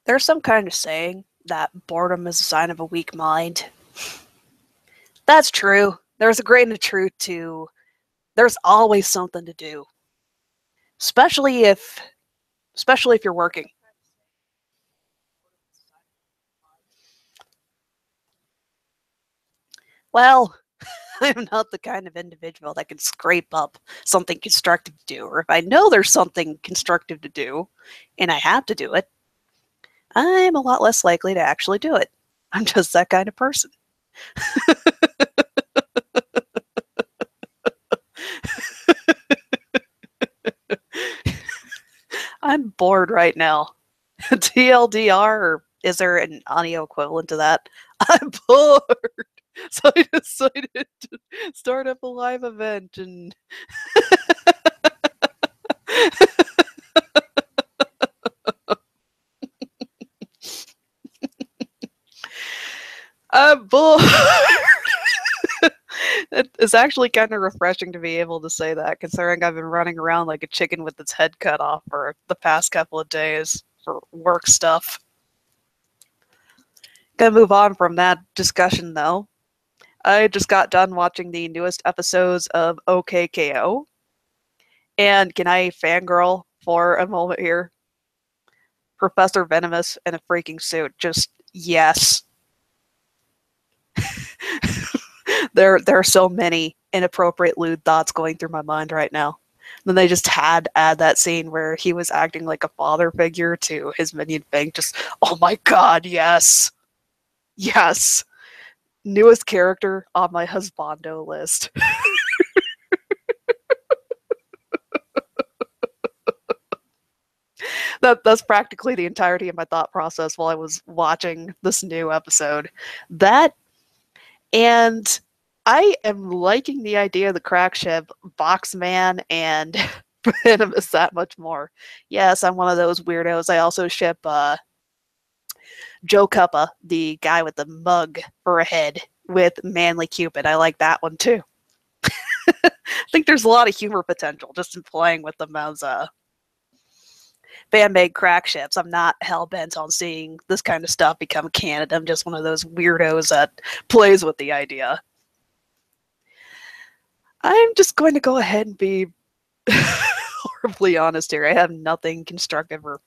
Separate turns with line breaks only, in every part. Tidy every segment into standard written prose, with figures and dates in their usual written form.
There's some kind of saying that boredom is a sign of a weak mind. That's true. There's a grain of truth to there's always something to do. Especially if especially if you're working. Well, I'm not the kind of individual that can scrape up something constructive to do, or if I know there's something constructive to do and I have to do it, I'm a lot less likely to actually do it. I'm just that kind of person. I'm bored right now. TLDR, or is there an audio equivalent to that? I'm bored. So I decided to start up a live event and I'm bored. It's actually kind of refreshing to be able to say that, considering I've been running around like a chicken with its head cut off for the past couple of days for work stuff. Gonna move on from that discussion though. I just got done watching the newest episodes of OKKO. And can I fangirl for a moment here? Professor Venomous in a freaking suit. Just yes. There are so many inappropriate lewd thoughts going through my mind right now. Then they just had to add that scene where he was acting like a father figure to his minion Fang. Just, oh my god, yes. Yes. Newest character on my husbando list. That's practically the entirety of my thought process while I was watching this new episode. That and I am liking the idea of the crack ship, Boxman, and Venomous that much more. Yes, I'm one of those weirdos. I also ship Joe Cuppa, the guy with the mug for a head, with Manly Cupid. I like that one too. I think there's a lot of humor potential just in playing with them as fan-made crack ships. I'm not hell-bent on seeing this kind of stuff become canon. I'm just one of those weirdos that plays with the idea. I'm just going to go ahead and be horribly honest here. I have nothing constructive or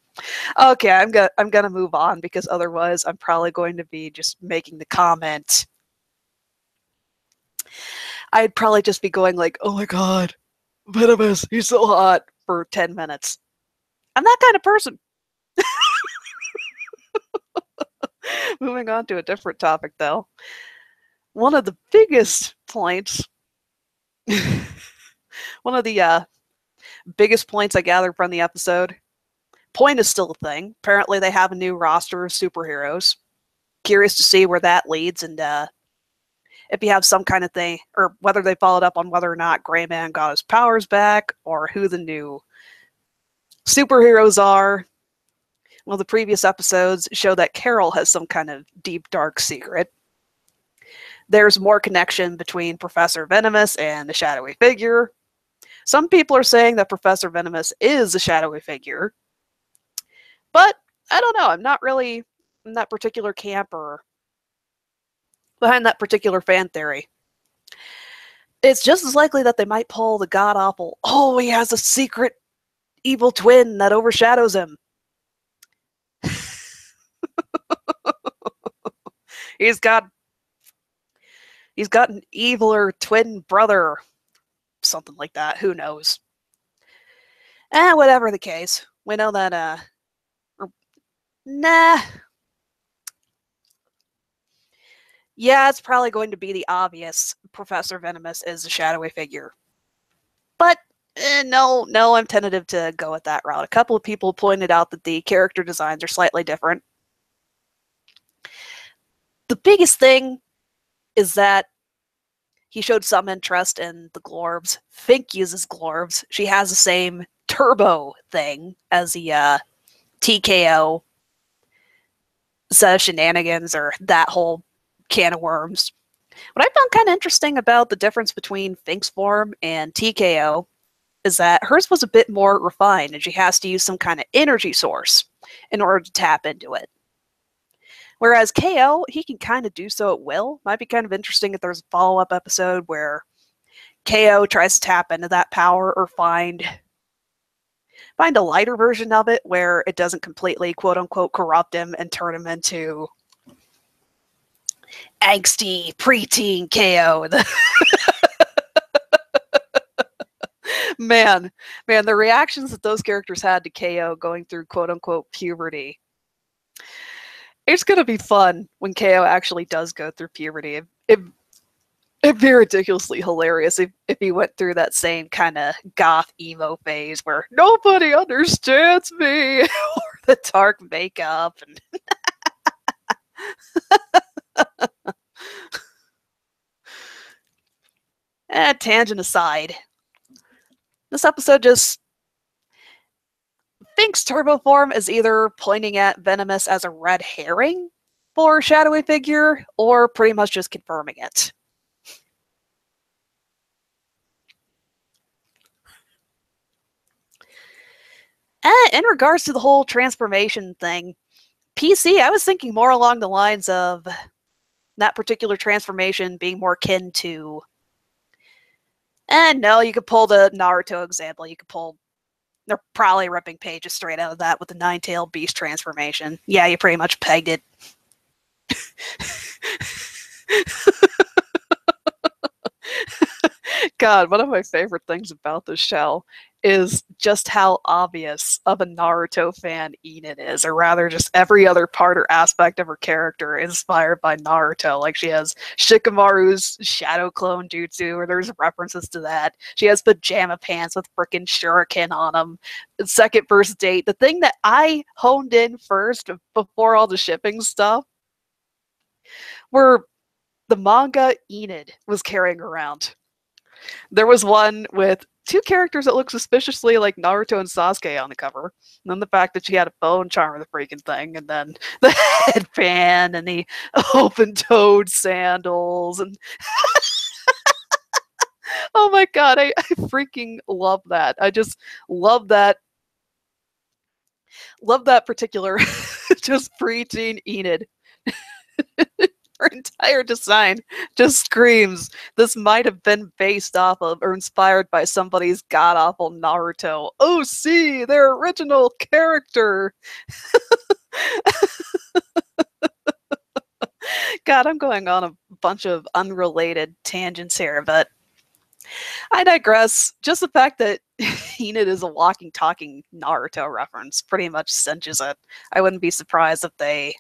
okay, I'm gonna move on because otherwise I'm probably going to be just making the comment. I'd probably just be going like, "Oh my god, Venomous, he's so hot" for 10 minutes. I'm that kind of person. Moving on to a different topic though. One of the biggest points one of the biggest points I gathered from the episode. Point is still a thing. Apparently, they have a new roster of superheroes. Curious to see where that leads, and if you have some kind of thing, or whether they followed up on whether or not Gray Man got his powers back, or who the new superheroes are. Well, the previous episodes show that Carol has some kind of deep, dark secret. There's more connection between Professor Venomous and the shadowy figure. Some people are saying that Professor Venomous is a shadowy figure. But I don't know. I'm not really in that particular camp or behind that particular fan theory. It's just as likely that they might pull the god awful, oh, he has a secret evil twin that overshadows him. he's got he's got an eviler twin brother, something like that. Who knows? Whatever the case, we know that nah. Yeah, it's probably going to be the obvious. Professor Venomous is a shadowy figure. But no, I'm tentative to go with that route. A couple of people pointed out that the character designs are slightly different. The biggest thing is that he showed some interest in the Glorbs. Fink uses Glorbs. She has the same turbo thing as the TKO set of shenanigans, or that whole can of worms. What I found kind of interesting about the difference between Fink's form and TKO is that hers was a bit more refined and she has to use some kind of energy source. in order to tap into it. Whereas KO, he can kind of do so at will. Might be kind of interesting if there's a follow-up episode where KO tries to tap into that power or find a lighter version of it where it doesn't completely, quote-unquote, corrupt him and turn him into angsty, preteen KO. Man, the reactions that those characters had to KO going through quote-unquote puberty. It's going to be fun when KO actually does go through puberty. It'd be ridiculously hilarious if he went through that same kind of goth emo phase where nobody understands me, or the dark makeup. And tangent aside, this episode just thinks Turbo Form is either pointing at Venomous as a red herring for shadowy figure, or pretty much just confirming it. In regards to the whole transformation thing, PC, I was thinking more along the lines of that particular transformation being more akin to... And no, you could pull the Naruto example. They're probably ripping pages straight out of that with the Nine-Tailed Beast transformation. Yeah, you pretty much pegged it. God, one of my favorite things about this show is just how obvious of a Naruto fan Enid is, or rather just every other part or aspect of her character inspired by Naruto. Like, she has Shikamaru's shadow clone jutsu, or there's references to that. She has pajama pants with frickin' shuriken on them. Second first date, the thing that I honed in first before all the shipping stuff were the manga Enid was carrying around. There was one with two characters that look suspiciously like Naruto and Sasuke on the cover. And then the fact that she had a phone charm with the freaking thing, and then the headband and the open-toed sandals, and oh my god, I freaking love that. I just love that particular just preteen Enid. Her entire design just screams, this might have been based off of or inspired by somebody's god-awful Naruto. Oh, see, their original character. God, I'm going on a bunch of unrelated tangents here, but I digress. Just the fact that Enid is a walking, talking Naruto reference pretty much cinches it. I wouldn't be surprised if they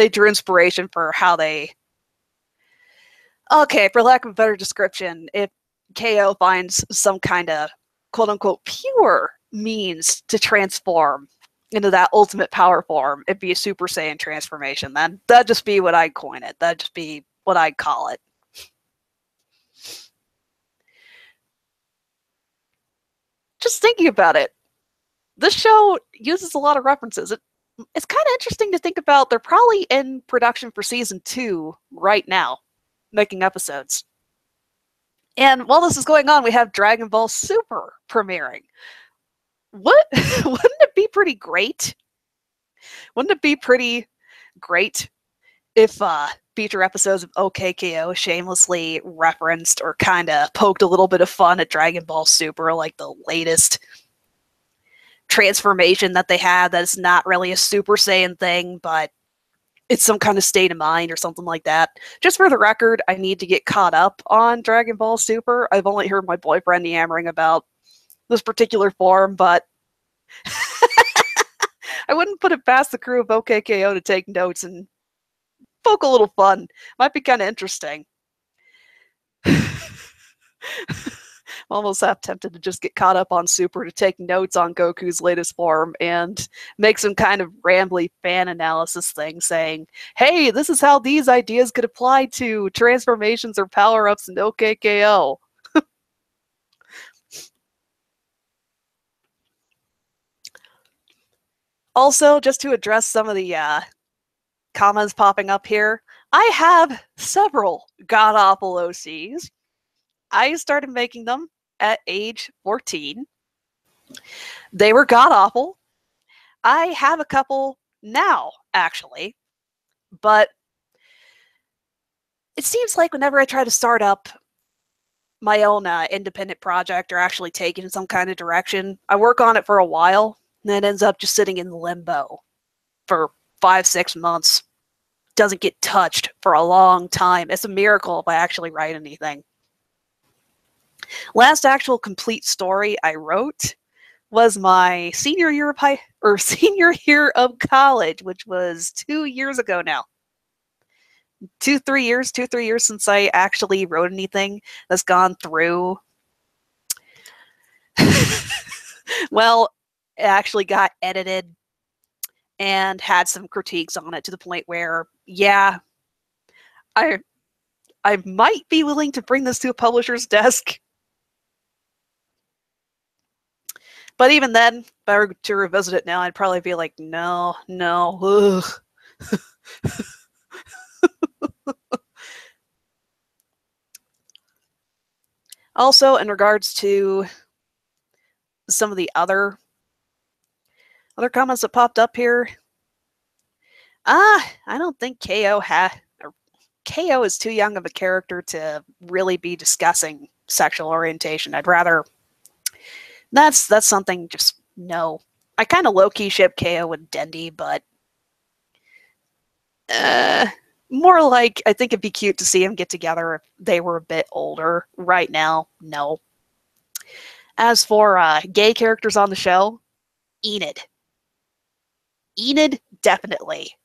drew inspiration for how they... Okay, for lack of a better description, if KO finds some kind of quote-unquote pure means to transform into that ultimate power form, it'd be a Super Saiyan transformation, then that'd just be what I'd coin it. That'd just be what I'd call it. Just thinking about it, this show uses a lot of references. It's kind of interesting to think about. They're probably in production for season 2 right now, making episodes. And while this is going on, we have Dragon Ball Super premiering. Wouldn't it be pretty great? Wouldn't it be pretty great if future episodes of OKKO shamelessly referenced or kind of poked a little bit of fun at Dragon Ball Super, like the latest transformation that they had that's not really a Super Saiyan thing, but it's some kind of state of mind or something like that. Just for the record, I need to get caught up on Dragon Ball Super. I've only heard my boyfriend yammering about this particular form, but I wouldn't put it past the crew of OKKO to take notes and poke a little fun. Might be kind of interesting. I'm almost half tempted to just get caught up on Super to take notes on Goku's latest form and make some kind of rambly fan analysis thing saying, hey, this is how these ideas could apply to transformations or power-ups in OKKO. Also, just to address some of the comments popping up here, I have several god-awful OCs. I started making them at age 14. They were god-awful. I have a couple now, actually, but it seems like whenever I try to start up my own independent project or actually take it in some kind of direction, I work on it for a while, and then it ends up just sitting in limbo for 5-6 months. Doesn't get touched for a long time. It's a miracle if I actually write anything. Last actual complete story I wrote was my senior year of college, which was 2 years ago now. 2-3 years since I actually wrote anything that's gone through. Well, it actually got edited and had some critiques on it to the point where, yeah, I might be willing to bring this to a publisher's desk. But even then, if I were to revisit it now, I'd probably be like, no, ugh. Also, in regards to some of the other comments that popped up here, I don't think KO is too young of a character to really be discussing sexual orientation. I'd rather that's something just no. I kind of low-key ship KO with Dendi, but more like I think it'd be cute to see them get together if they were a bit older. Right now, no. As for gay characters on the show, Enid. Enid, definitely.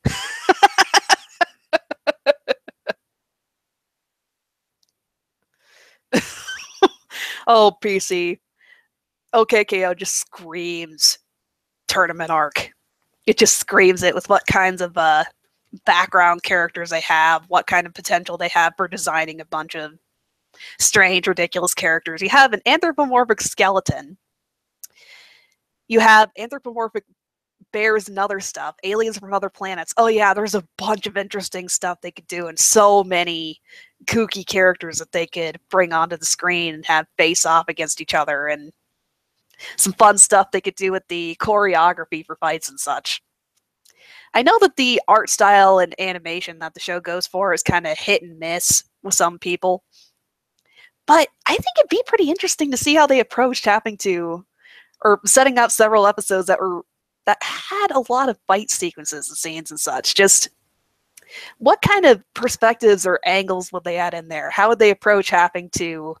Oh, PC. OKKO just screams tournament arc. It just screams it with what kinds of background characters they have, what kind of potential they have for designing a bunch of strange, ridiculous characters. You have an anthropomorphic skeleton. You have anthropomorphic bears and other stuff, aliens from other planets. Oh yeah, there's a bunch of interesting stuff they could do, and so many kooky characters that they could bring onto the screen and have face off against each other, and some fun stuff they could do with the choreography for fights and such. I know that the art style and animation that the show goes for is kind of hit and miss with some people, but I think it'd be pretty interesting to see how they approached having to, or setting up several episodes that had a lot of fight sequences and scenes and such. Just what kind of perspectives or angles would they add in there? How would they approach having to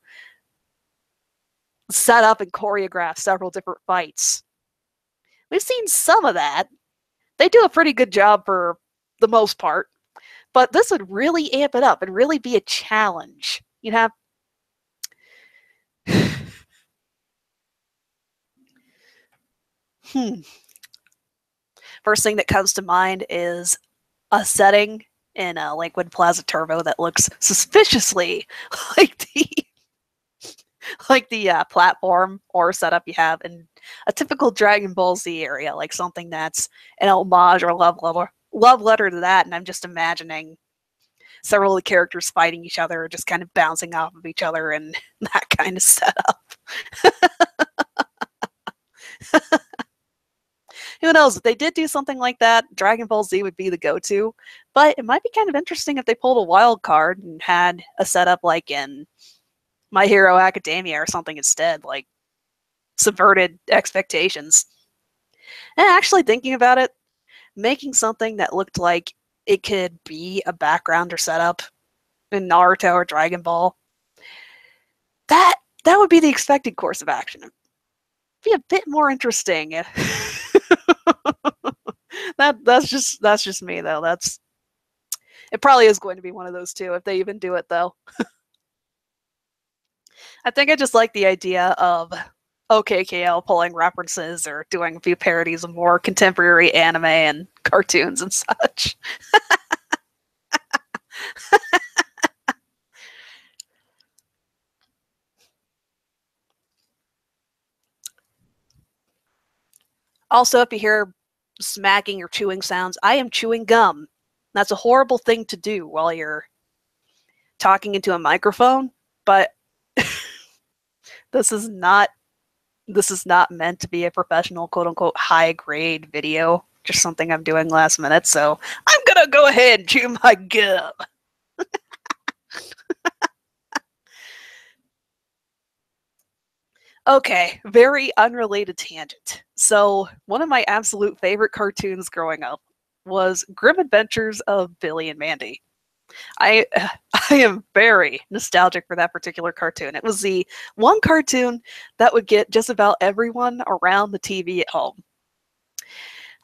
set up and choreograph several different fights? We've seen some of that. They do a pretty good job for the most part, but this would really amp it up and really be a challenge. You'd have First thing that comes to mind is a setting in Lakewood Plaza Turbo that looks suspiciously like the platform or setup you have in a typical Dragon Ball Z area, like something that's an homage or love letter to that. And I'm just imagining several of the characters fighting each other, just kind of bouncing off of each other and that kind of setup. Who knows? If they did do something like that, Dragon Ball Z would be the go-to. But it might be kind of interesting if they pulled a wild card and had a setup like in My Hero Academia or something instead, like subverted expectations. And actually thinking about it, making something that looked like it could be a background or setup in Naruto or Dragon Ball, that would be the expected course of action. It'd be a bit more interesting. That's just me though. It probably is going to be one of those two if they even do it though. I think I just like the idea of OKKO pulling references or doing a few parodies of more contemporary anime and cartoons and such. Also, if you hear smacking or chewing sounds, I am chewing gum. That's a horrible thing to do while you're talking into a microphone, but this is not This is not meant to be a professional, quote-unquote, high-grade video. Just something I'm doing last minute, so I'm gonna go ahead and chew my gum. Okay, very unrelated tangent. So, one of my absolute favorite cartoons growing up was Grim Adventures of Billy and Mandy. I I am very nostalgic for that particular cartoon. It was the one cartoon that would get just about everyone around the TV at home.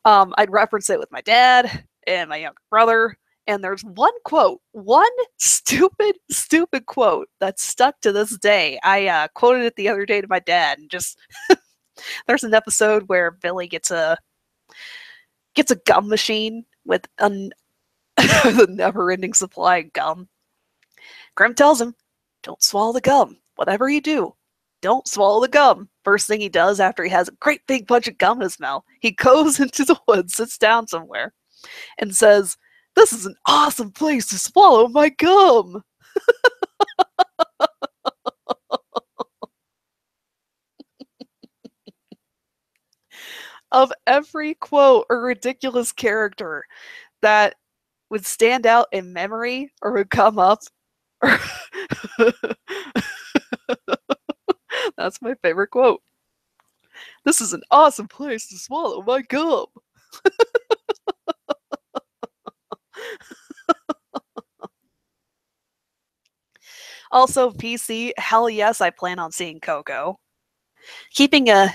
I'd reference it with my dad and my younger brother, and there's one quote, one stupid quote that stuck to this day. I quoted it the other day to my dad, and just there's an episode where Billy gets a gum machine with the never-ending supply of gum. Grim tells him, "Don't swallow the gum. Whatever you do, don't swallow the gum." First thing he does after he has a great big bunch of gum in his mouth, he goes into the woods, sits down somewhere, and says, "This is an awesome place to swallow my gum." Of every quote or ridiculous character that would stand out in memory or would come up, that's my favorite quote. "This is an awesome place to swallow my gum." Also, PC, hell yes, I plan on seeing Coco. Keeping a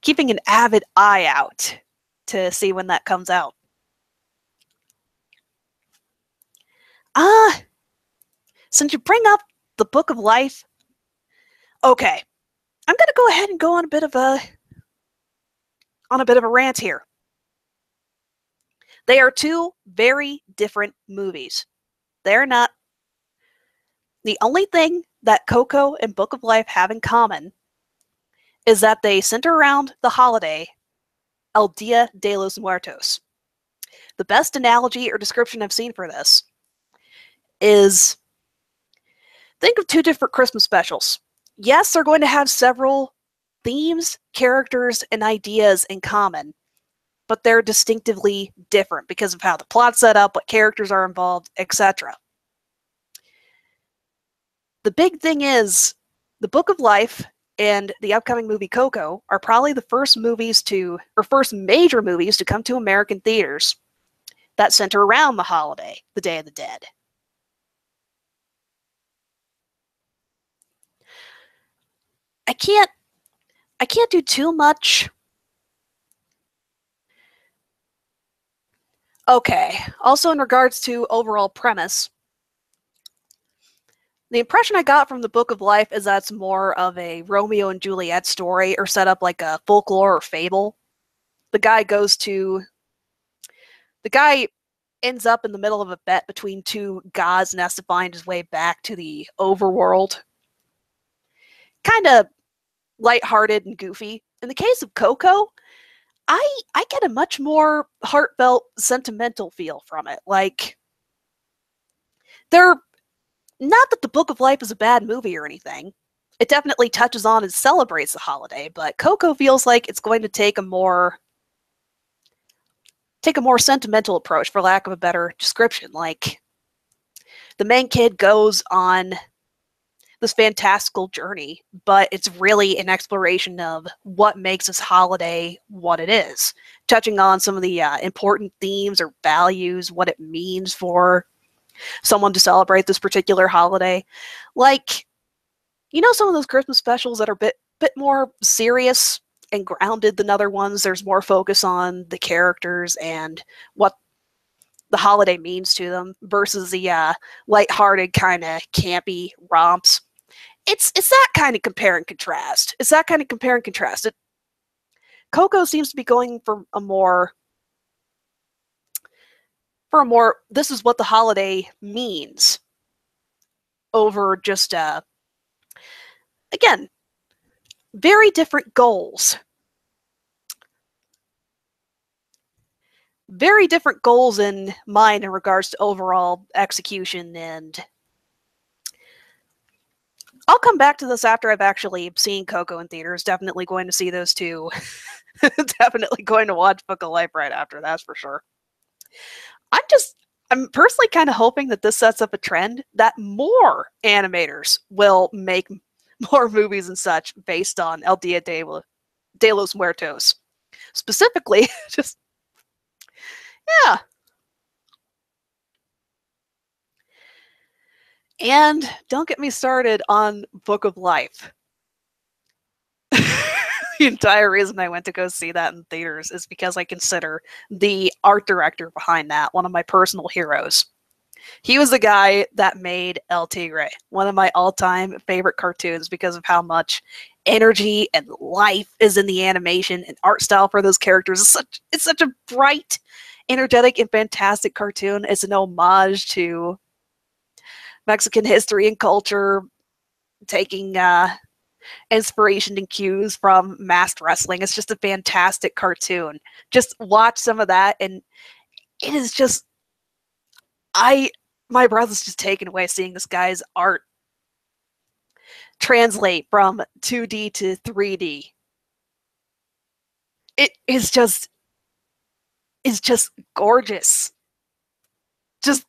keeping an avid eye out to see when that comes out. Ah, since you bring up the Book of Life, okay, I'm gonna go ahead and go on a bit of a rant here. They are two very different movies. They're not. The only thing that Coco and Book of Life have in common is that they center around the holiday El Dia de los Muertos. The best analogy or description I've seen for this is, think of two different Christmas specials. Yes, they're going to have several themes, characters, and ideas in common, but they're distinctively different because of how the plot's set up, what characters are involved, etc. The big thing is, the Book of Life and the upcoming movie Coco are probably the first major movies to come to American theaters that center around the holiday, the Day of the Dead. I can't do too much. Okay. Also, in regards to overall premise, the impression I got from the Book of Life is that it's more of a Romeo and Juliet story, or set up like a folklore or fable. The guy ends up in the middle of a bet between two gods and has to find his way back to the overworld. Kind of lighthearted and goofy. In the case of Coco, I get a much more heartfelt, sentimental feel from it. Like, they're not that the Book of Life is a bad movie or anything. It definitely touches on and celebrates the holiday, but Coco feels like it's going to take a more sentimental approach, for lack of a better description. Like, the main kid goes on this fantastical journey, but it's really an exploration of what makes this holiday what it is, touching on some of the important themes or values, what it means for someone to celebrate this particular holiday. Like, some of those Christmas specials that are a bit more serious and grounded than other ones. There's more focus on the characters and what the holiday means to them versus the lighthearted kind of campy romps. It's that kind of compare and contrast. Coco seems to be going for a more this is what the holiday means over just again, very different goals. Very different goals in mind in regards to overall execution and I'll come back to this after I've actually seen Coco in theaters. Definitely going to see those two. Definitely going to watch Book of Life right after, that's for sure. I'm personally kind of hoping that this sets up a trend that more animators will make more movies and such based on El Dia de los Muertos. Specifically, just, yeah. And don't get me started on Book of Life. The entire reason I went to go see that in theaters is because I consider the art director behind that one of my personal heroes. He was the guy that made El Tigre, one of my all-time favorite cartoons because of how much energy and life is in the animation and art style for those characters. It's such a bright, energetic, and fantastic cartoon. It's an homage to Mexican history and culture, taking inspiration and cues from masked wrestling. It's just a fantastic cartoon. Just watch some of that, and it is just my breath is just taken away seeing this guy's art translate from 2D to 3D. It is just gorgeous. Just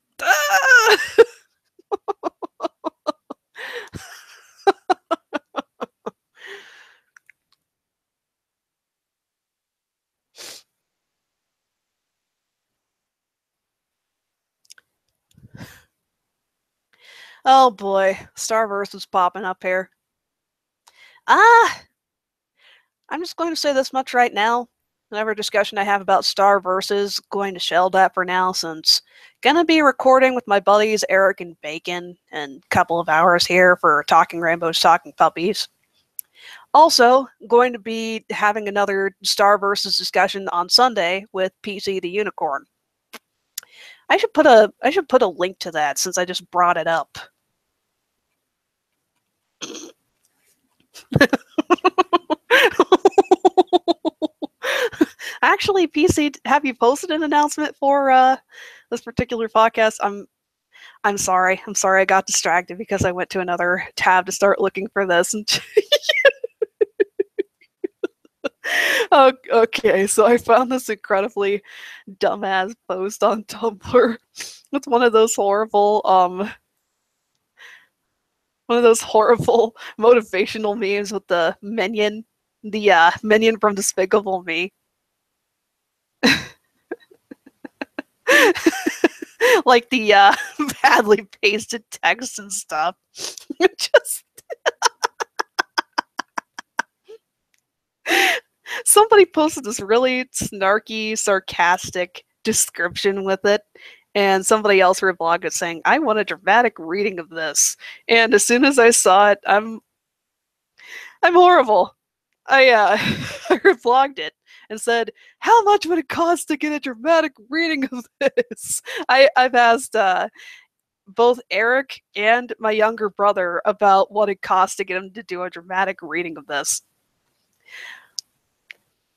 oh boy, Starverse was popping up here. I'm just going to say this much right now. Whatever discussion I have about Starverse is going to shelve that for now, since gonna be recording with my buddies Eric and Bacon in a couple of hours here for Talking Rainbows, Talking Puppies. Also, going to be having another Starverse discussion on Sunday with PC the Unicorn. I should put a link to that since I just brought it up. Actually, PC, have you posted an announcement for this particular podcast? I'm sorry. I'm sorry I got distracted because I went to another tab to start looking for this. And okay, so I found this incredibly dumbass post on Tumblr. It's one of those horrible motivational memes with the minion, minion from Despicable Me. Like the badly pasted text and stuff. Just somebody posted this really snarky, sarcastic description with it, and somebody else reblogged it saying, "I want a dramatic reading of this." And as soon as I saw it, I'm horrible. I I reblogged it and said, "How much would it cost to get a dramatic reading of this?" I've asked both Eric and my younger brother about what it cost to get him to do a dramatic reading of this.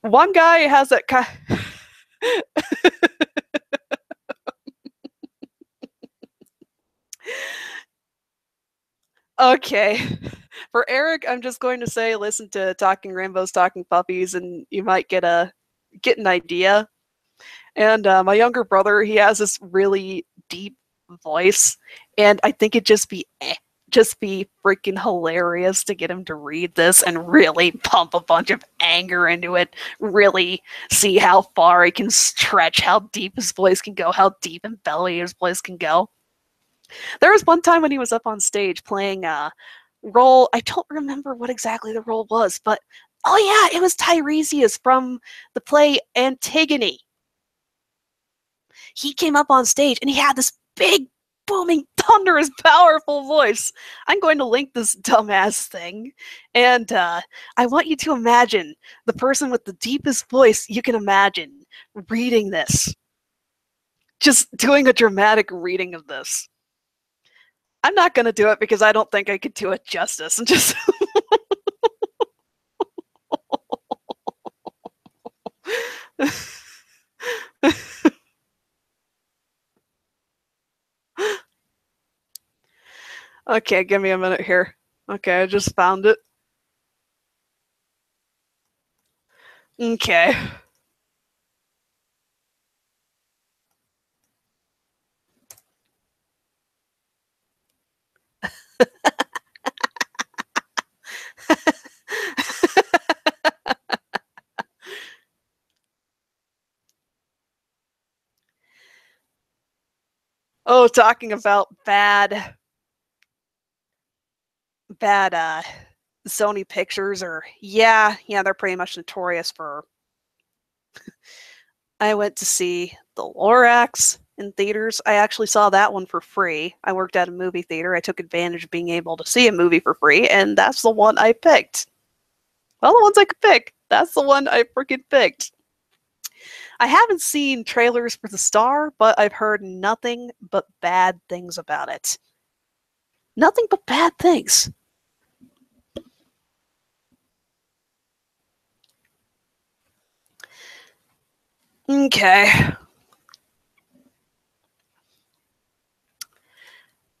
One guy has that kind. Okay. For Eric, I'm just going to say listen to Talking Rainbows, Talking Puppies, and you might get an idea. And my younger brother, he has this really deep voice, and I think it'd just be freaking hilarious to get him to read this and really pump a bunch of anger into it, really see how far he can stretch, how deep his voice can go, how deep and belly his voice can go. There was one time when he was up on stage playing a role. I don't remember what exactly the role was, but oh yeah, it was Tiresias from the play Antigone. He came up on stage and he had this big, booming, thunderous, powerful voice. I'm going to link this dumbass thing, and I want you to imagine the person with the deepest voice you can imagine reading this. Just doing a dramatic reading of this. I'm not going to do it because I don't think I could do it justice. And just okay, give me a minute here. Okay, I just found it. Okay. Oh, talking about bad Sony pictures, or yeah, they're pretty much notorious for. I went to see The Lorax in theaters. I actually saw that one for free. I worked at a movie theater. I took advantage of being able to see a movie for free, and that's the one I picked. Well, the ones I could pick. That's the one I freaking picked. I haven't seen trailers for The Star, but I've heard nothing but bad things about it. Nothing but bad things. Okay.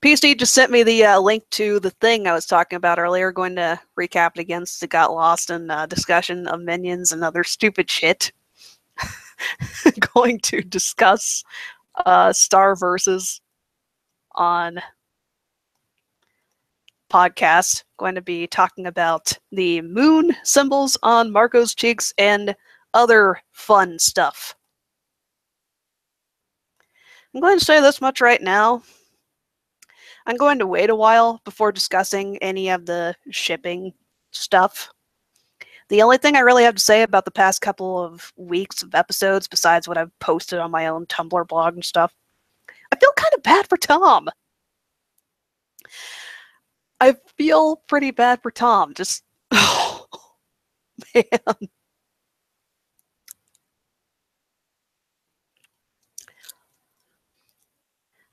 PC just sent me the link to the thing I was talking about earlier. Going to recap it again since it got lost in discussion of minions and other stupid shit. Going to discuss Star Versus on podcast. Going to be talking about the moon symbols on Marco's cheeks and other fun stuff. I'm going to say this much right now. I'm going to wait a while before discussing any of the shipping stuff. The only thing I really have to say about the past couple of weeks of episodes, besides what I've posted on my own Tumblr blog and stuff, I feel kind of bad for Tom. I feel pretty bad for Tom. Just, oh, man.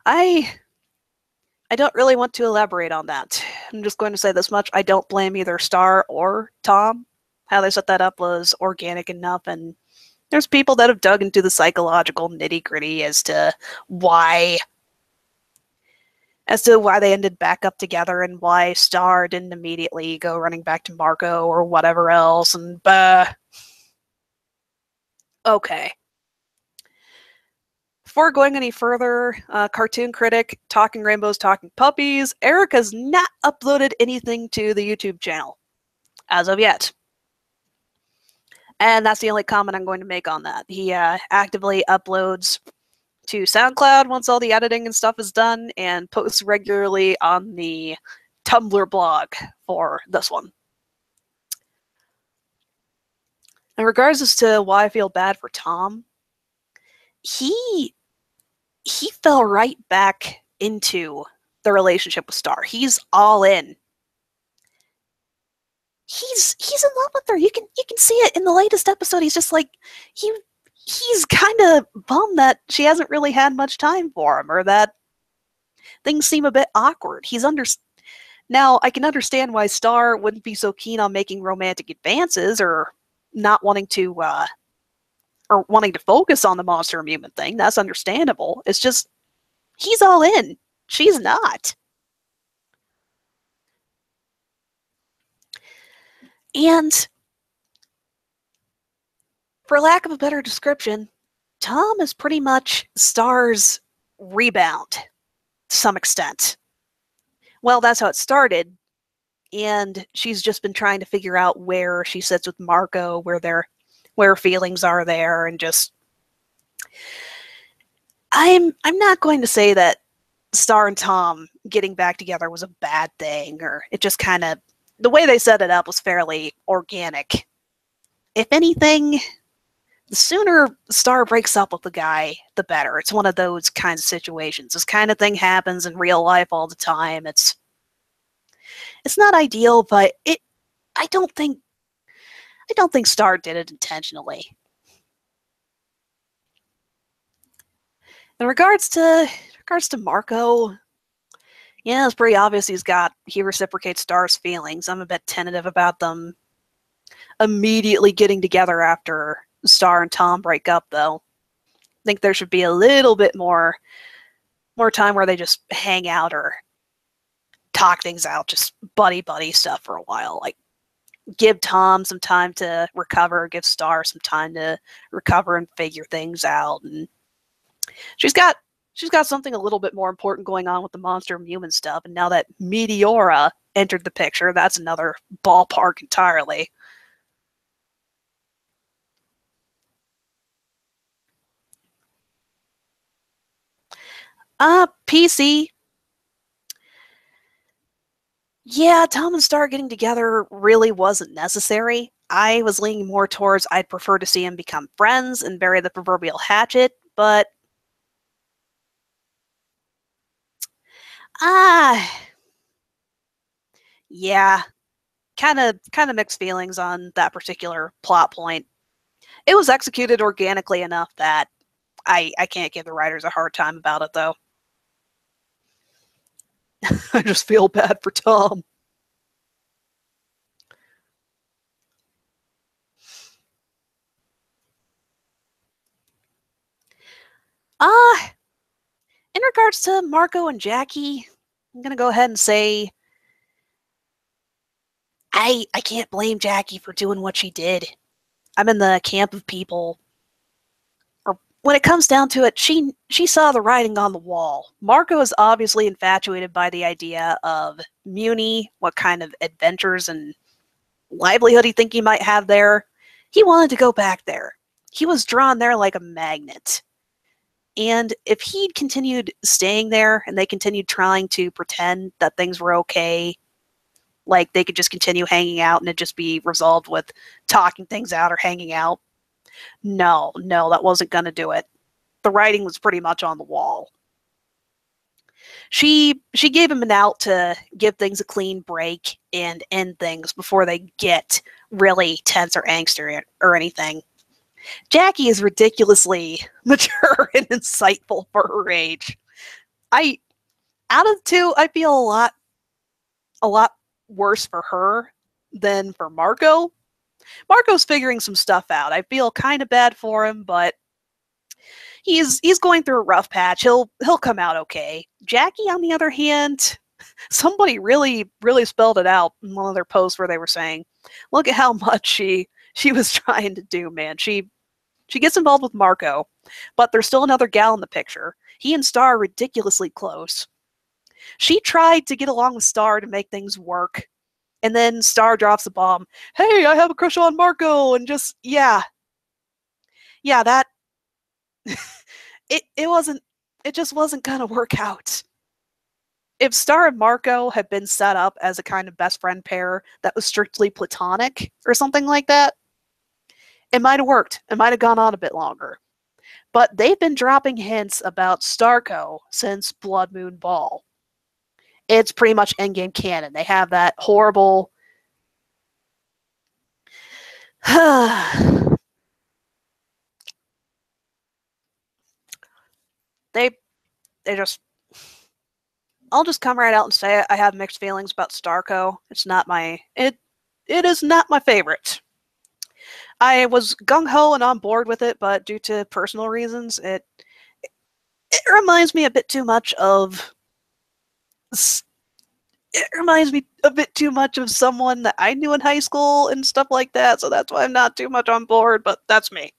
I don't really want to elaborate on that. I'm just going to say this much. I don't blame either Star or Tom. How they set that up was organic enough, and there's people that have dug into the psychological nitty-gritty as to why they ended back up together and why Star didn't immediately go running back to Marco or whatever else. And okay. Before going any further, Cartoon Critic, Talking Rainbows, Talking Puppies, Eric has not uploaded anything to the YouTube channel as of yet. And that's the only comment I'm going to make on that. He actively uploads to SoundCloud once all the editing and stuff is done, and posts regularly on the Tumblr blog for this one. In regards as to why I feel bad for Tom, he fell right back into the relationship with Star. He's all in. He's in love with her. You can see it in the latest episode. He's just like he's kind of bummed that she hasn't really had much time for him, or that things seem a bit awkward. Now, I can understand why Star wouldn't be so keen on making romantic advances, or not wanting to focus on the monster mutant thing. That's understandable. It's just he's all in. She's not. And for lack of a better description, Tom is pretty much Star's rebound to some extent. Well, that's how it started, and she's just been trying to figure out where she sits with Marco, where feelings are there, and just I'm not going to say that Star and Tom getting back together was a bad thing, or it just kind of, the way they set it up was fairly organic. If anything, the sooner Star breaks up with the guy, the better. It's one of those kinds of situations. This kind of thing happens in real life all the time. It's not ideal, but I don't think Star did it intentionally. In regards to Marco, yeah, it's pretty obvious he reciprocates Star's feelings. I'm a bit tentative about them immediately getting together after Star and Tom break up, though. I think there should be a little bit more time where they just hang out or talk things out, just buddy stuff for a while. Like, give Tom some time to recover, give Star some time to recover and figure things out. And she's got something a little bit more important going on with the monster human stuff. And now that Meteora entered the picture, that's another ballpark entirely. PC. Yeah, Tom and Star getting together really wasn't necessary. I was leaning more towards I'd prefer to see him become friends and bury the proverbial hatchet, but yeah, kind of mixed feelings on that particular plot point. It was executed organically enough that I can't give the writers a hard time about it, though. I just feel bad for Tom. In regards to Marco and Jackie, I'm gonna go ahead and say I can't blame Jackie for doing what she did. I'm in the camp of people, or when it comes down to it, she saw the writing on the wall. Marco is obviously infatuated by the idea of Muni, what kind of adventures and livelihood he think he might have there. He wanted to go back there. He was drawn there like a magnet. And if he'd continued staying there and they continued trying to pretend that things were okay, like they could just continue hanging out and it'd just be resolved with talking things out or hanging out, no, that wasn't going to do it. The writing was pretty much on the wall. She gave him an out to give things a clean break and end things before they get really tense or angsty or anything. Jackie is ridiculously mature and insightful for her age. Out of the two, I feel a lot worse for her than for Marco. Marco's figuring some stuff out. I feel kind of bad for him, but he's going through a rough patch. He'll come out okay. Jackie, on the other hand, somebody really spelled it out in one of their posts where they were saying, look at how much she was trying to do, man. She gets involved with Marco, but there's still another gal in the picture. He and Star are ridiculously close. She tried to get along with Star to make things work, and then Star drops the bomb. Hey, I have a crush on Marco, and just that it just wasn't gonna work out. If Star and Marco had been set up as a kind of best friend pair that was strictly platonic or something like that, it might have worked. It might have gone on a bit longer. But they've been dropping hints about Starco since Blood Moon Ball. It's pretty much endgame canon. They have that horrible they just I'll just come right out and say it. I have mixed feelings about Starco. It's not my it is not my favorite. I was gung-ho and on board with it, but due to personal reasons, it reminds me a bit too much of someone that I knew in high school and stuff like that, so that's why I'm not too much on board, but that's me.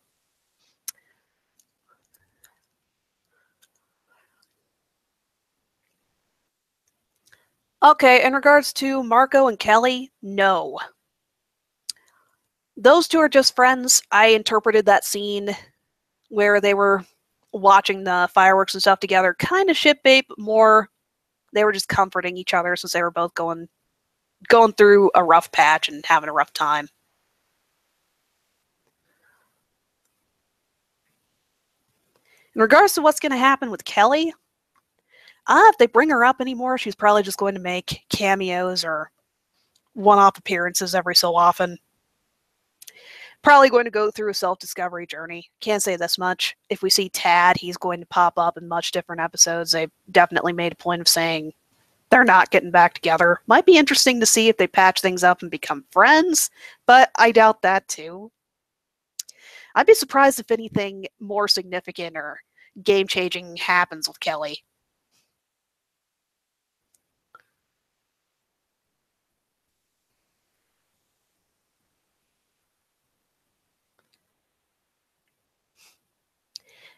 Okay, in regards to Marco and Kelly, no. Those two are just friends. I interpreted that scene where they were watching the fireworks and stuff together kind of shipbait, but more they were just comforting each other since they were both going through a rough patch and having a rough time. In regards to what's going to happen with Kelly, if they bring her up anymore, she's probably just going to make cameos or one-off appearances every so often. Probably going to go through a self-discovery journey. Can't say this much. If we see Tad, he's going to pop up in much different episodes. They've definitely made a point of saying they're not getting back together. Might be interesting to see if they patch things up and become friends, but I doubt that too. I'd be surprised if anything more significant or game-changing happens with Kelly.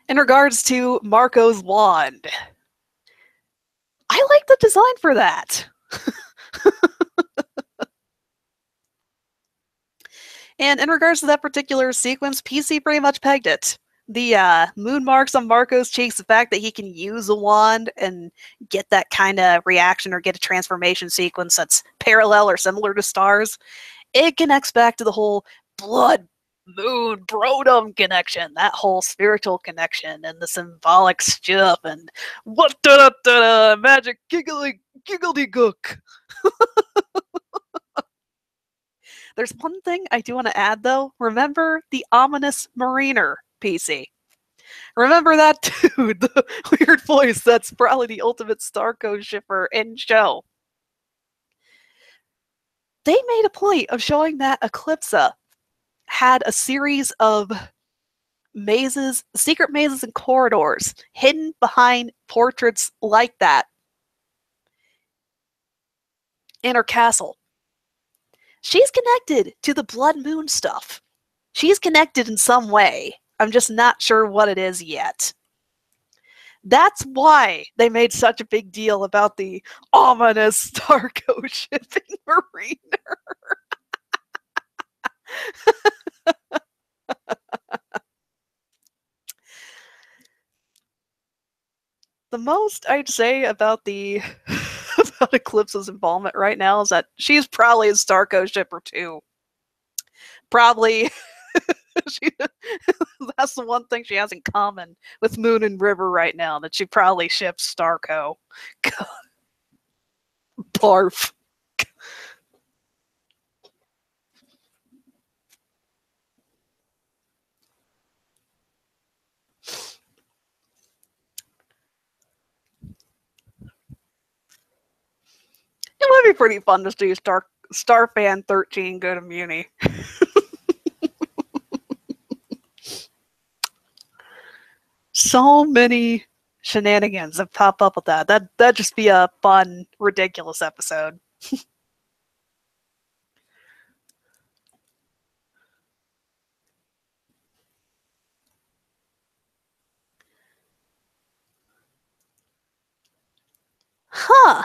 In regards to Marco's wand, I like the design for that. And in regards to that particular sequence, PC pretty much pegged it. The moon marks on Marco's cheeks, the fact that he can use a wand and get that kind of reaction or get a transformation sequence that's parallel or similar to Stars, it connects back to the whole blood, moon, brodom connection, that whole spiritual connection and the symbolic stuff and what da da da magic giggly gook. There's one thing I do want to add, though. Remember the ominous Mariner, PC. Remember that dude, the weird voice that's probably the ultimate Starco shipper in show. They made a point of showing that Eclipsa had a series of mazes, secret mazes and corridors hidden behind portraits like that in her castle. She's connected to the Blood Moon stuff. She's connected in some way. I'm just not sure what it is yet. That's why they made such a big deal about the ominous Starco shipping Mariner. The most I'd say about the about Eclipsa's involvement right now is that she's probably a Starco shipper too. Probably that's the one thing she has in common with Moon and River right now, that she probably ships Starco. God. Barf. It would be pretty fun to see Starfan 13 go to Muni. So many shenanigans that pop up with that. That'd just be a fun, ridiculous episode. Huh.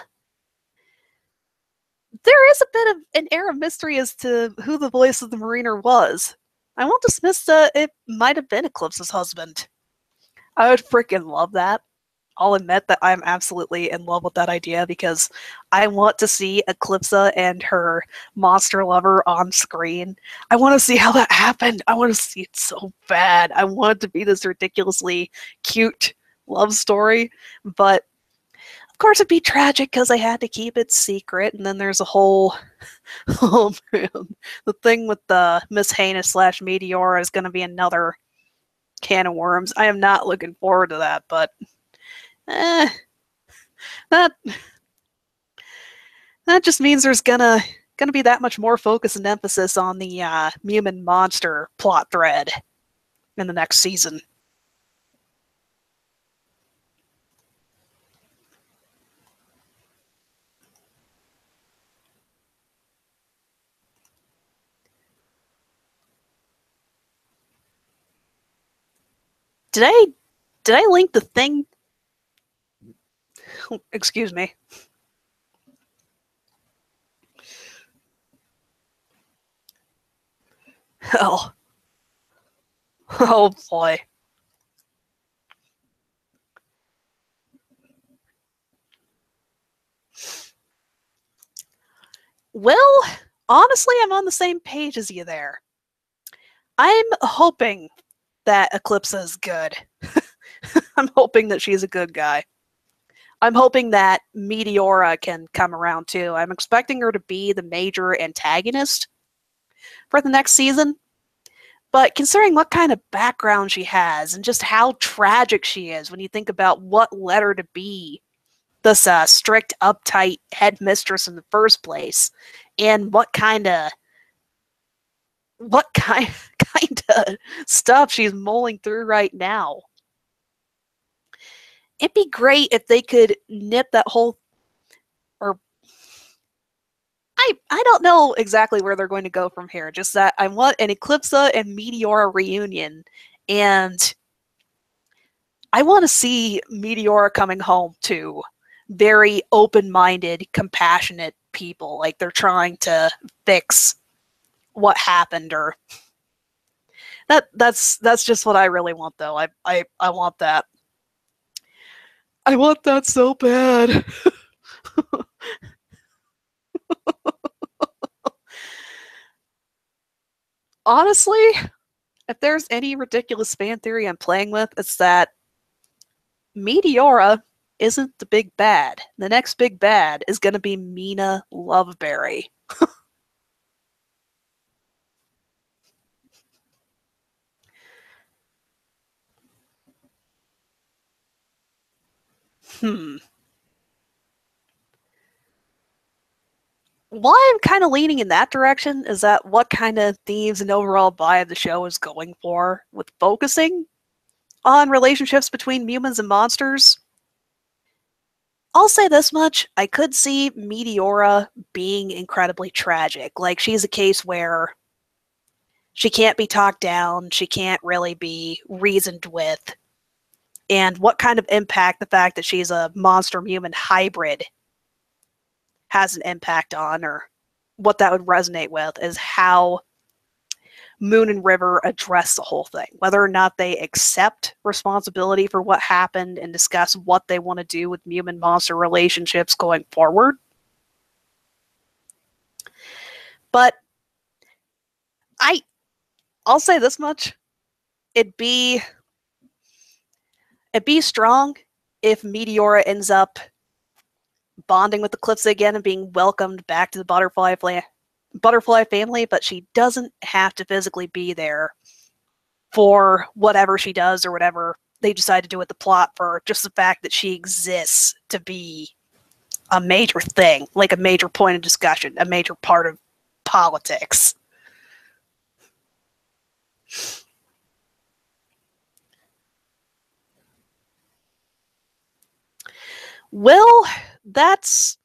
There is a bit of an air of mystery as to who the voice of the Mariner was. I won't dismiss that it might have been Eclipse's husband. I would freaking love that. I'll admit that I'm absolutely in love with that idea because I want to see Eclipsa and her monster lover on screen. I want to see how that happened. I want to see it so bad. I want it to be this ridiculously cute love story, but of course it'd be tragic because I had to keep it secret, and then there's a whole oh man, the thing with the Miss Heinous / Meteora is going to be another can of worms. I am not looking forward to that, but that just means there's gonna be that much more focus and emphasis on the Mumin monster plot thread in the next season. Did I link the thing? Excuse me. Oh. Oh boy. Well, honestly, I'm on the same page as you there. I'm hoping that Eclipsa is good. I'm hoping that she's a good guy. I'm hoping that Meteora can come around too. I'm expecting her to be the major antagonist for the next season. But considering what kind of background she has and just how tragic she is when you think about what led her to be this strict, uptight headmistress in the first place, and what kind of stuff she's mulling through right now. It'd be great if they could nip that whole, or I don't know exactly where they're going to go from here. Just that I want an Eclipsa and Meteora reunion, and I want to see Meteora coming home to very open-minded, compassionate people. Like they're trying to fix what happened, or that's just what I really want, though. I want that. I want that so bad. Honestly, if there's any ridiculous fan theory I'm playing with, it's that Meteora isn't the big bad. The next big bad is going to be Mina Loveberry. Why I'm kind of leaning in that direction is that what kind of themes and overall vibe the show is going for with focusing on relationships between humans and monsters. I'll say this much, I could see Meteora being incredibly tragic. Like, she's a case where she can't be talked down, she can't really be reasoned with, and what kind of impact the fact that she's a monster-human hybrid has an impact on, or what that would resonate with, is how Moon and River address the whole thing. Whether or not they accept responsibility for what happened and discuss what they want to do with human-monster relationships going forward. But I'll say this much. It'd be strong if Meteora ends up bonding with Eclipse again and being welcomed back to the Butterfly family, but she doesn't have to physically be there for whatever she does or whatever they decide to do with the plot, for just the fact that she exists to be a major thing, like a major point of discussion, a major part of politics. Well, that's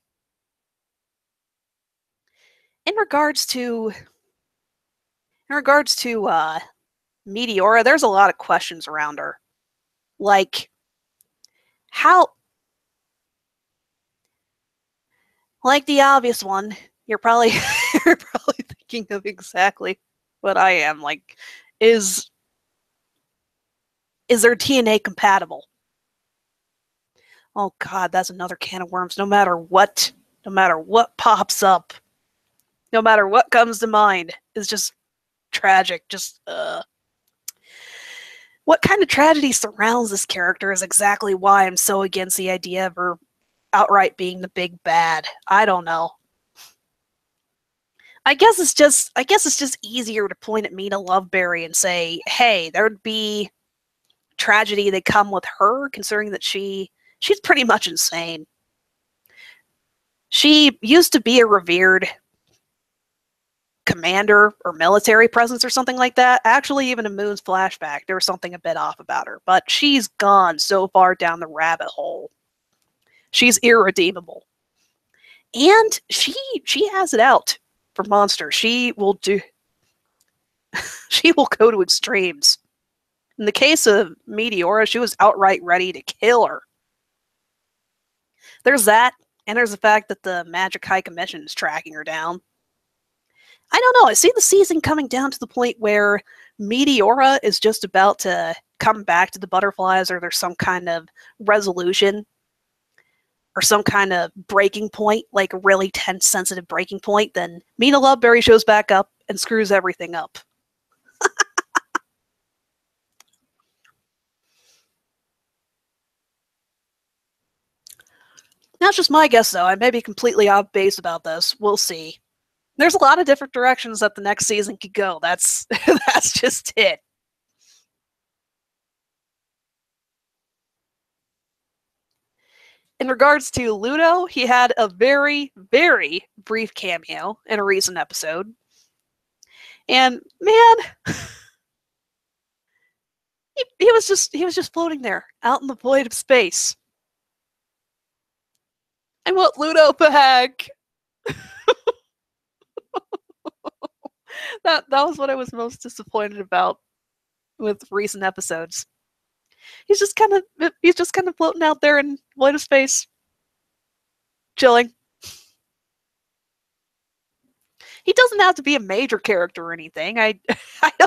in regards to Meteora. There's a lot of questions around her, like how, like the obvious one. You're probably you're probably thinking of exactly what I am. Like, is their DNA compatible? Oh God, that's another can of worms. No matter what pops up, no matter what comes to mind, is just tragic. Just what kind of tragedy surrounds this character is exactly why I'm so against the idea of her outright being the big bad. I don't know. I guess it's just easier to point at Mina Loveberry and say, hey, there'd be tragedy that come with her, considering that she's pretty much insane. She used to be a revered commander or military presence or something like that. Actually, even in Moon's flashback, there was something a bit off about her. But she's gone so far down the rabbit hole. She's irredeemable. And she has it out for monsters. She will go to extremes. In the case of Meteora, she was outright ready to kill her. There's that, and there's the fact that the Magic High Commission is tracking her down. I don't know, I see the season coming down to the point where Meteora is just about to come back to the Butterflies, or there's some kind of resolution, or some kind of breaking point, like a really tense, sensitive breaking point. Then Mina Loveberry shows back up and screws everything up. That's just my guess, though. I may be completely off base about this. We'll see. There's a lot of different directions that the next season could go. That's that's just it. In regards to Ludo, he had a very, very brief cameo in a recent episode. And man, he was just floating there out in the void of space. I want Ludo back. that was what I was most disappointed about with recent episodes. He's just kind of floating out there in void space, chilling. He doesn't have to be a major character or anything. I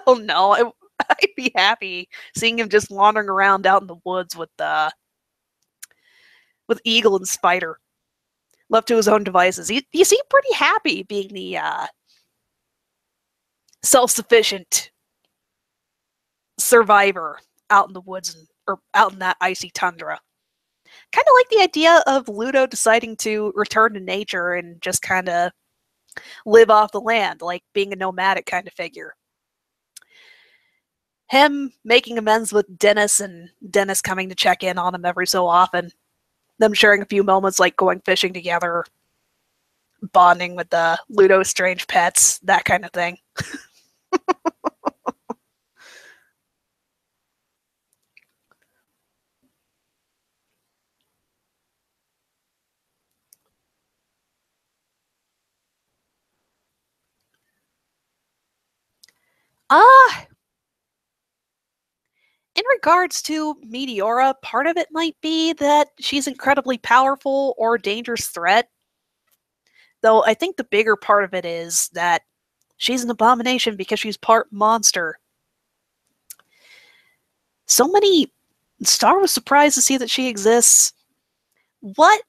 don't know. I'd be happy seeing him just wandering around out in the woods with Eagle and Spider, left to his own devices. He seemed pretty happy being the self-sufficient survivor out in the woods or out in that icy tundra. Kind of like the idea of Ludo deciding to return to nature and just kind of live off the land, like being a nomadic kind of figure. Him making amends with Dennis and Dennis coming to check in on him every so often. Them sharing a few moments like going fishing together, bonding with the Ludo's strange pets, that kind of thing. In regards to Meteora, part of it might be that she's incredibly powerful or a dangerous threat. Though I think the bigger part of it is that she's an abomination because she's part monster. So many... Star was surprised to see that she exists. What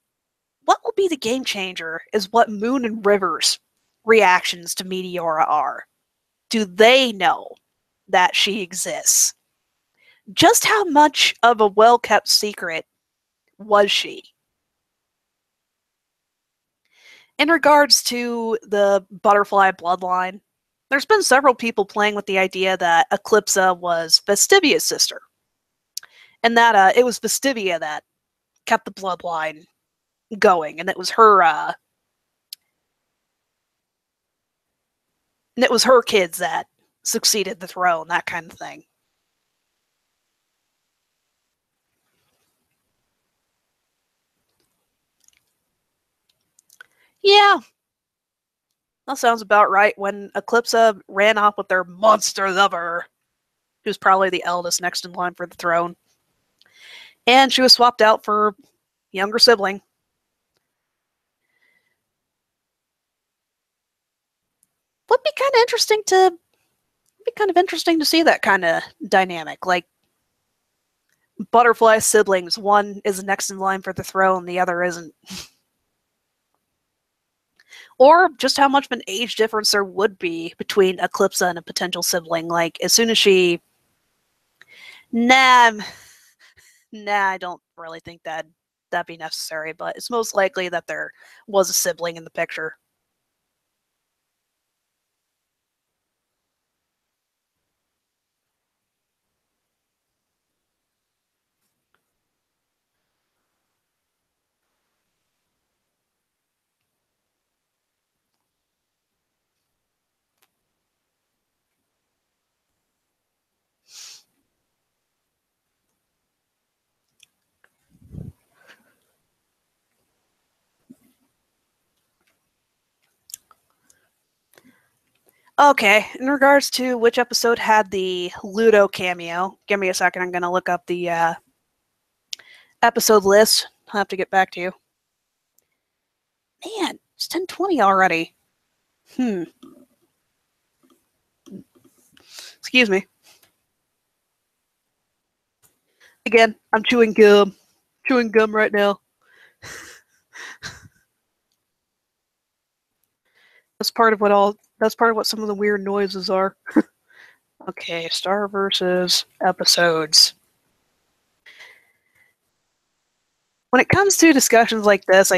will be the game changer is what Moon and River's reactions to Meteora are. Do they know that she exists? Just how much of a well-kept secret was she? In regards to the butterfly bloodline, there's been several people playing with the idea that Eclipsa was Vestivia's sister, and that it was Vestivia that kept the bloodline going, and it was her kids that succeeded the throne, that kind of thing. Yeah, that sounds about right. When Eclipsa ran off with their monster lover, who's probably the eldest next in line for the throne, and she was swapped out for younger sibling. Would be kind of interesting to see that kind of dynamic. Like butterfly siblings, one is next in line for the throne, the other isn't. Or just how much of an age difference there would be between Eclipsa and a potential sibling. Like, as soon as she... Nah, I don't really think that'd be necessary, but it's most likely that there was a sibling in the picture. Okay, in regards to which episode had the Ludo cameo, give me a second, I'm going to look up the episode list. I'll have to get back to you. Man, it's 10:20 already. Excuse me. Again, I'm chewing gum. Chewing gum right now. That's part of what some of the weird noises are. Okay, Star versus episodes. When it comes to discussions like this,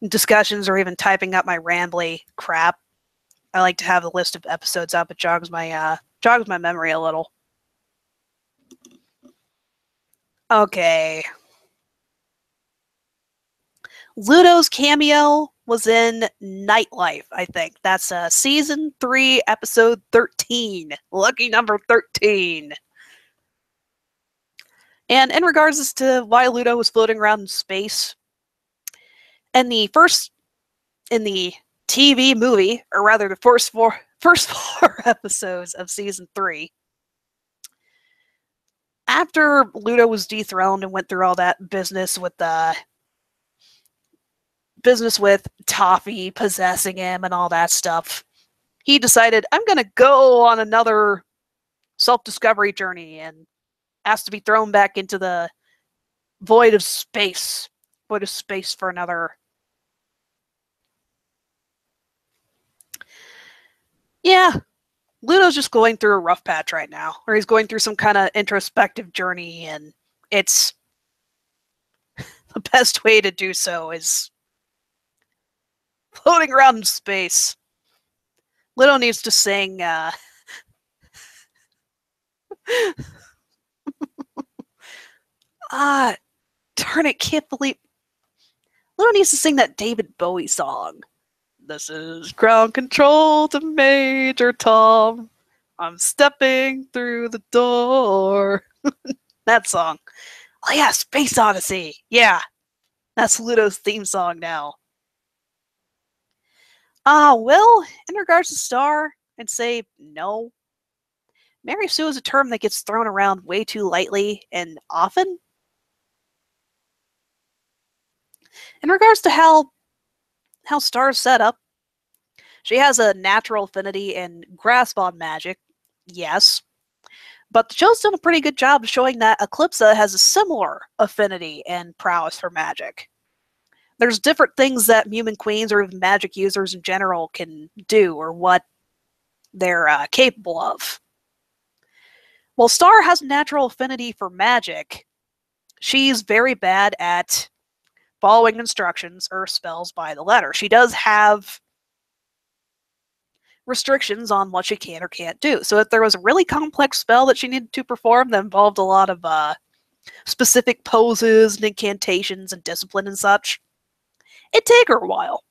discussions or even typing up my rambly crap, I like to have the list of episodes up. It jogs my memory a little. Okay. Ludo's cameo was in Nightlife, I think. That's season 3, episode 13. Lucky number 13. And in regards as to why Ludo was floating around in space, in the TV movie, or rather the first four episodes of season 3, after Ludo was dethroned and went through all that business with Toffee possessing him and all that stuff, he decided, I'm going to go on another self-discovery journey and asked to be thrown back into the void of space. Void of space for another. Yeah, Ludo's just going through a rough patch right now, or he's going through some kind of introspective journey, and it's the best way to do so is floating around in space. Ludo needs to sing darn it, can't believe Ludo needs to sing that David Bowie song. This is ground control to Major Tom. I'm stepping through the door. That song. Oh yeah, Space Odyssey. Yeah, that's Ludo's theme song now. Well, in regards to Star, I'd say no. Mary Sue is a term that gets thrown around way too lightly and often. In regards to how Star's set up, she has a natural affinity and grasp on magic, yes. But the show's done a pretty good job of showing that Eclipsa has a similar affinity and prowess for magic. There's different things that Mumin Queens or even magic users in general can do or what they're capable of. While Star has a natural affinity for magic, she's very bad at following instructions or spells by the letter. She does have restrictions on what she can or can't do. So if there was a really complex spell that she needed to perform that involved a lot of specific poses and incantations and discipline and such, it'd take her a while.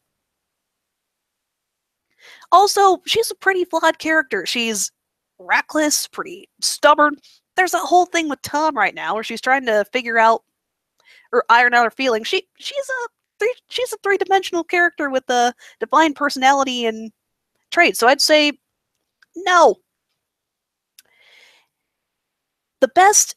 Also, she's a pretty flawed character. She's reckless, pretty stubborn. There's a whole thing with Tom right now where she's trying to figure out or iron out her feelings. She's a three-dimensional character with a divine personality and traits. So I'd say no. The best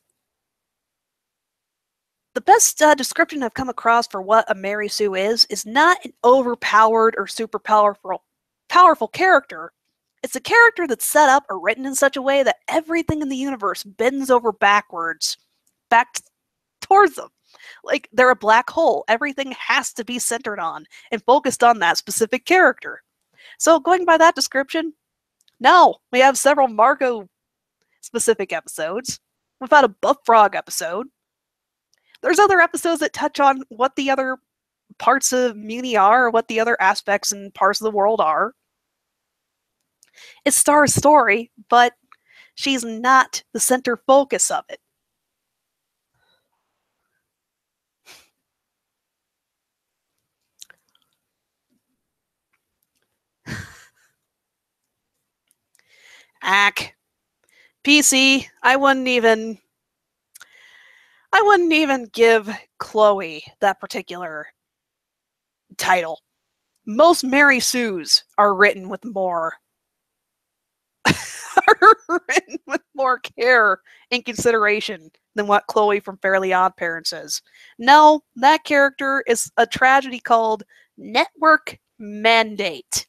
description I've come across for what a Mary Sue is not an overpowered or super powerful character. It's a character that's set up or written in such a way that everything in the universe bends over backwards, back towards them. Like they're a black hole. Everything has to be centered on and focused on that specific character. So going by that description, no, we have several Marco specific episodes. We've had a Buff Frog episode. There's other episodes that touch on what the other parts of Muni are, or what the other aspects and parts of the world are. It's Star's story, but she's not the center focus of it. PC, I wouldn't even give Chloe that particular title. Most Mary Sues are written with more care and consideration than what Chloe from Fairly Odd Parents is. No, that character is a tragedy called Network Mandate.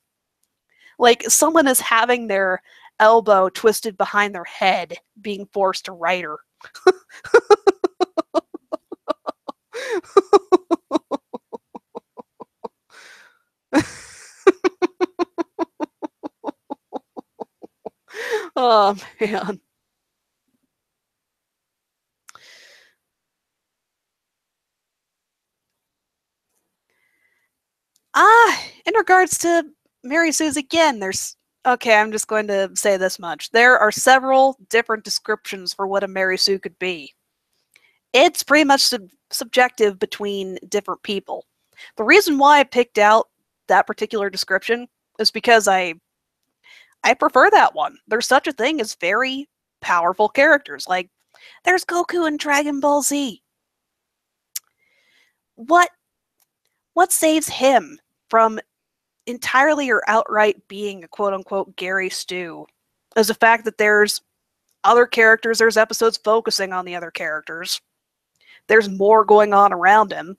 Like someone is having their elbow twisted behind their head, being forced to write her. Oh man. In regards to Mary Sue's again, I'm just going to say this much. There are several different descriptions for what a Mary Sue could be. It's pretty much subjective between different people. The reason why I picked out that particular description is because I prefer that one. There's such a thing as very powerful characters. Like, there's Goku in Dragon Ball Z. What saves him from entirely or outright being a quote-unquote Gary Stu is the fact that there's other characters, there's episodes focusing on the other characters. There's more going on around him.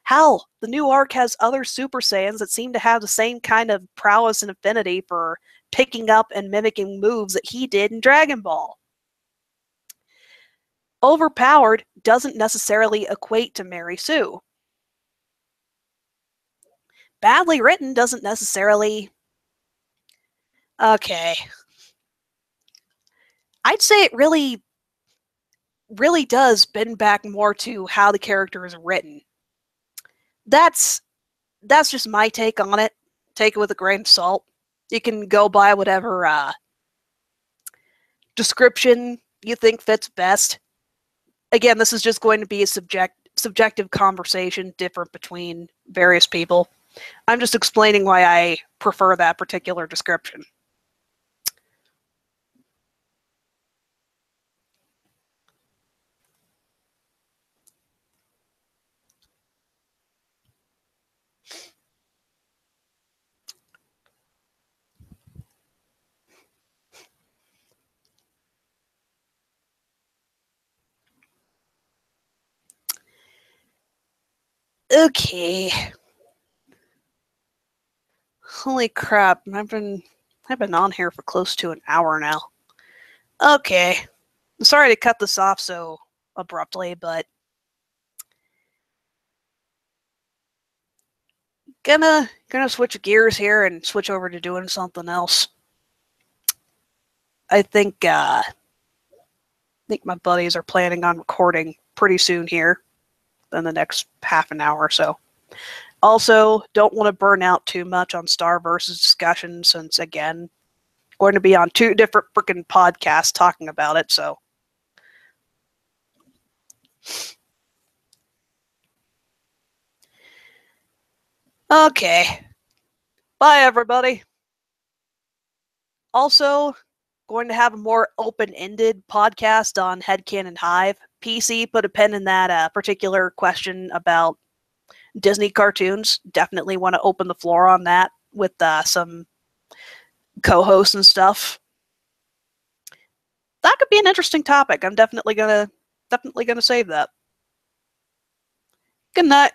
Hell, the new arc has other Super Saiyans that seem to have the same kind of prowess and affinity for picking up and mimicking moves that he did in Dragon Ball. Overpowered doesn't necessarily equate to Mary Sue. Badly written doesn't necessarily... Okay. I'd say it really does bend back more to how the character is written. That's just my take on it. Take it with a grain of salt. You can go by whatever description you think fits best. Again, this is just going to be a subjective conversation different between various people. I'm just explaining why I prefer that particular description. Okay. Holy crap, I've been on here for close to an hour now. Okay. I'm sorry to cut this off so abruptly, but gonna switch gears here and switch over to doing something else. I think my buddies are planning on recording pretty soon here in the next half an hour or so. Also, don't want to burn out too much on Star versus discussion since, again, going to be on 2 different freaking podcasts talking about it, so. Okay. Bye, everybody. Also, going to have a more open-ended podcast on Headcanon Hive. PC put a pin in that particular question about Disney cartoons. Definitely want to open the floor on that with some co-hosts and stuff. That could be an interesting topic. I'm definitely gonna save that. Good night.